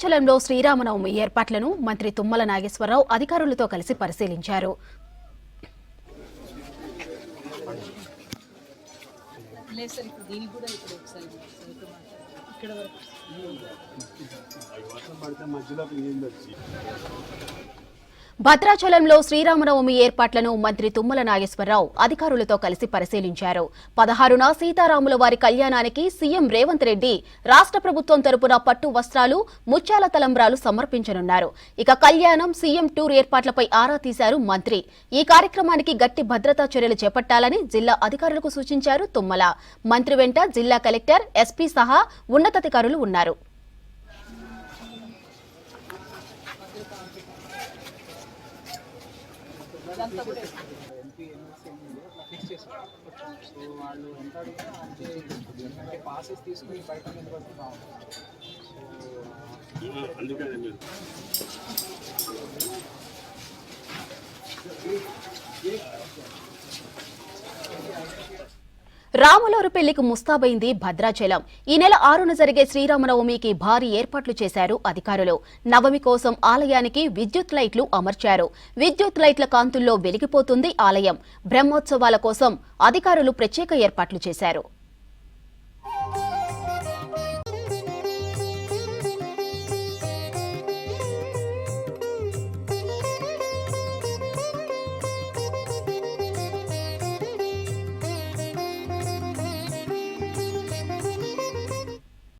భద్రాచలంలో శ్రీరామనవమి ఏర్పాట్లను మంత్రి తుమ్మల నాగేశ్వరరావు అధికారులతో కలిసి పరిశీలించారు. భద్రాచలంలో శ్రీరామనవమి ఏర్పాట్లను మంత్రి తుమ్మల నాగేశ్వరరావు అధికారులతో కలిసి పరిశీలించారు. 16న సీతారాముల వారి కళ్యాణానికి సీఎం రేవంత్ రెడ్డి రాష్ట్ర ప్రభుత్వం తరపున పట్టు వస్త్రాలు, ముత్యాల తలంబ్రాలు సమర్పించనున్నారు. ఇక కళ్యాణం, సీఎం టూర్ ఏర్పాట్లపై ఆరా తీశారు మంత్రి. ఈ కార్యక్రమానికి గట్టి భద్రతా చర్యలు చేపట్టాలని జిల్లా అధికారులకు సూచించారు తుమ్మల. మంత్రి వెంట జిల్లా కలెక్టర్, ఎస్పీ సహా ఉన్నతాధికారులు ఉన్నారు. పాసెస్ తీసుకుని బయట నిలబడితే బాగుంటుంది. రాములవారి పెళ్లికి ముస్తాబైంది భద్రాచలం. ఈ నెల 6న జరిగే శ్రీరామనవమికి భారీ ఏర్పాట్లు చేశారు అధికారులు. నవమి కోసం ఆలయానికి విద్యుత్ లైట్లు అమర్చారు. విద్యుత్ లైట్ల కాంతుల్లో వెలిగిపోతుంది ఆలయం. బ్రహ్మోత్సవాల కోసం అధికారులు ప్రత్యేక ఏర్పాట్లు చేశారు.